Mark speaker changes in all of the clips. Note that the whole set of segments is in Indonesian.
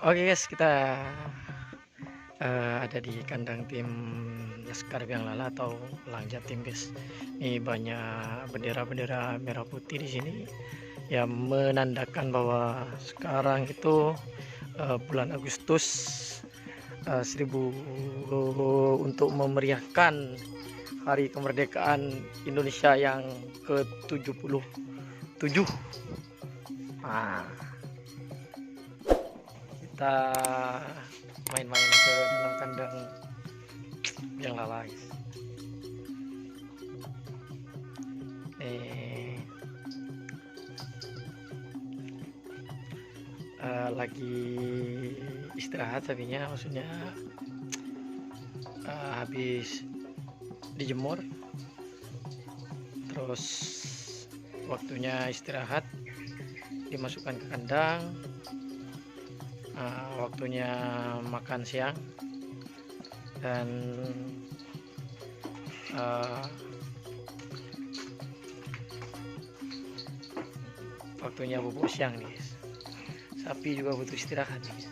Speaker 1: Oke guys, kita ada di kandang tim Laskar Biang Lala atau Lang Jatim guys. Ini banyak bendera-bendera merah putih di sini yang menandakan bahwa sekarang itu bulan Agustus 1000 untuk memeriahkan hari kemerdekaan Indonesia yang ke-77. Nah, kita main-main ke dalam kandang yang lala guys. Nih lagi istirahat sapinya, maksudnya habis dijemur, terus waktunya istirahat, dimasukkan ke kandang. Waktunya makan siang dan waktunya bubuk siang nih guys. Sapi juga butuh istirahat nih guys.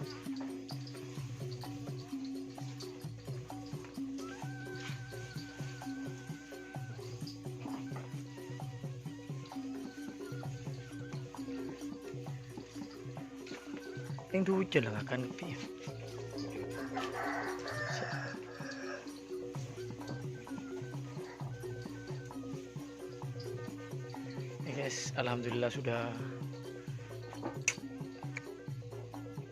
Speaker 1: Yang hujan lah kan lebih. Guys, alhamdulillah sudah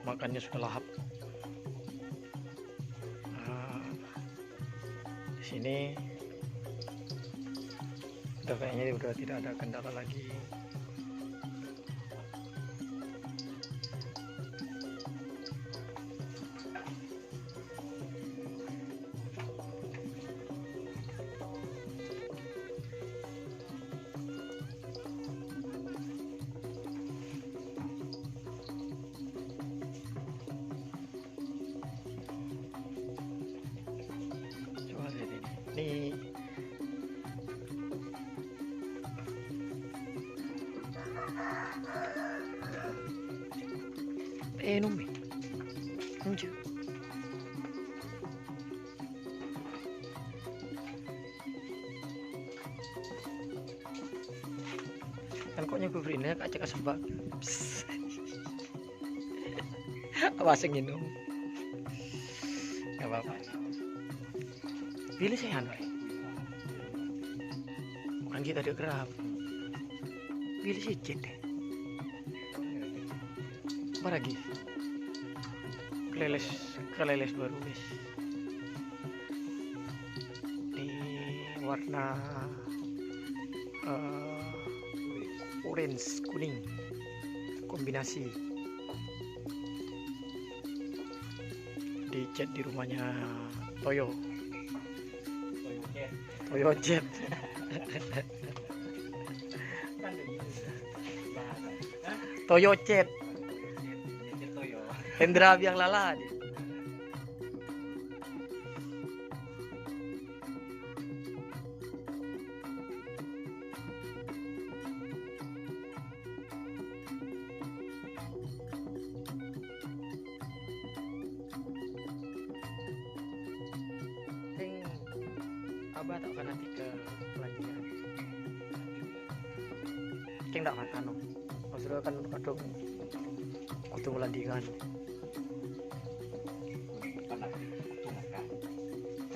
Speaker 1: makannya sudah lahap. Di sini udah kayaknya udah tidak ada kendala lagi. Ini numbi anjir, kan koknya gue beri ini kacak sebab apa sih minum nggak apa-apa. Pilih sehat, bukan kita ada kerap. Pilih sijik deh. Apa lagi? Keleles baru guys. Di warna orange kuning kombinasi. Dicat di rumahnya Toyo Jet. Toyo Jet. Hendra Biang Lala dia. Abah tak akan nanti ke pelanjian. Ceng tak akan maksudnya kan kadang waktu melandingan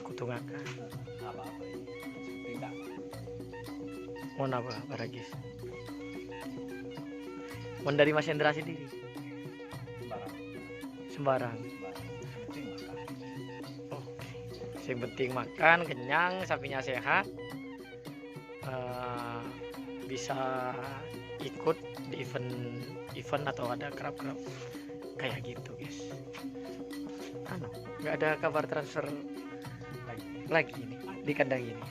Speaker 1: kutungakan mau apa baragis mau dari Mas Hendra sendiri sembarang. Yang penting makan kenyang, sapinya sehat, bisa ikut di event atau ada kerap-kerap kayak gitu guys. Nggak ada kabar transfer lagi nih di kandang ini.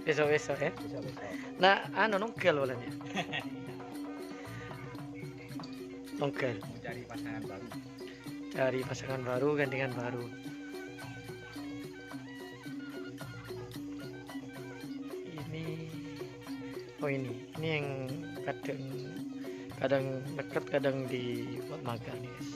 Speaker 1: Besok ya. Nah, nongkel bolanya. Nongkel. Cari pasangan baru, gandengan baru. Ini yang kadang dekat kadang dibuat makan guys.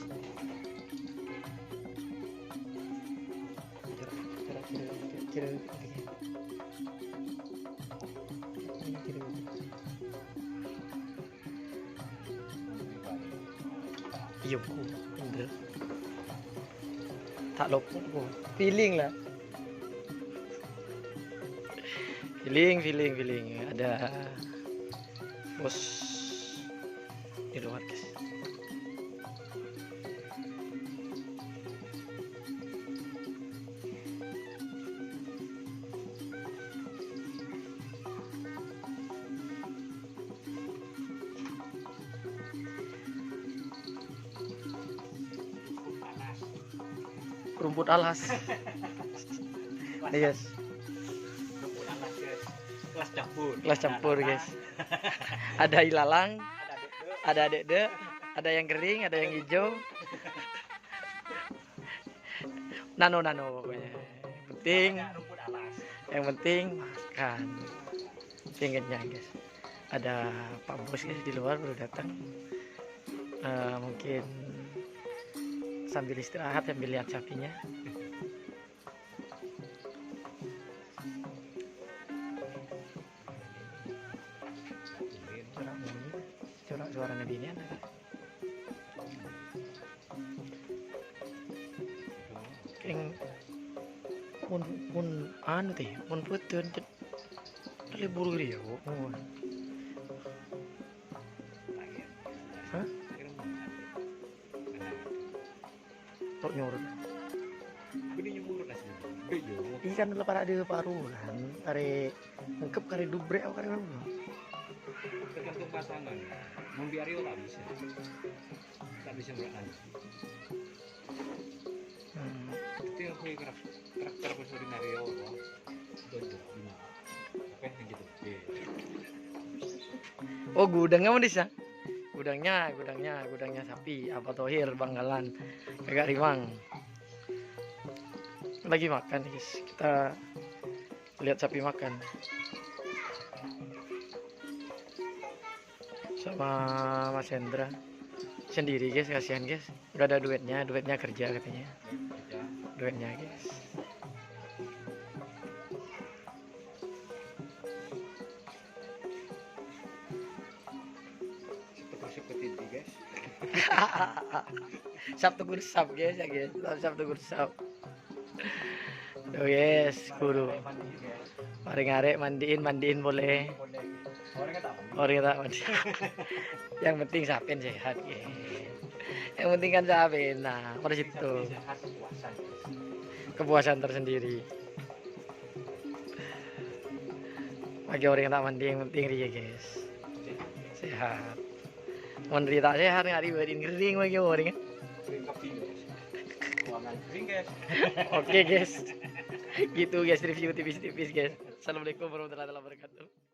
Speaker 1: Iya ku, bener. Tak lopok ku, feeling lah. Feeling. Ada bos di luar guys. Rumput alas. Nih guys. Kelas campur guys. Ada ilalang, ada dek, ada yang kering, ada yang hijau. Nano pokoknya. Yang penting makan. Ingatnya guys. Ada Pak Bos guys di luar baru datang. Mungkin sambil istirahat sambil lihat sapinya. Corak suara nebinian. Keng mun anu teh mun putun kali buru dia. Oh. Hah? Tok nyurut. Ikan dulu para ada paru kan, kare lengkap kare dubrek atau kare apa?
Speaker 2: Tergantung pasangan. Membiario lah bisa. Tak bisa melakukan. Itu yang aku karakter personario loh. Apa gitu.
Speaker 1: Oh gudangnya mau disa? Gudangnya sapi. Apa tohir Banggalan, agak rimang. Lagi makan guys, kita lihat sapi makan sama Mas Hendra sendiri guys, kasihan guys, nggak ada duitnya kerja katanya, duitnya guys.
Speaker 2: Seperti ini guys.
Speaker 1: Sabtu gursap guys ya guys, Sabtu gursap. Tuh guys, guru. Mari ngarek mandiin boleh. Orang tak mandi. Yang penting sapin sehat guys. Yang penting kan sapin. Nah, pada situ kepuasan tersendiri. Bagi orang yang tak mandi yang penting dia guys sehat. Mandi tak sehat nggak dibuatin kering bagi orang kan. Oke guys, gitu guys review tipis-tipis guys. Assalamualaikum warahmatullahi wabarakatuh.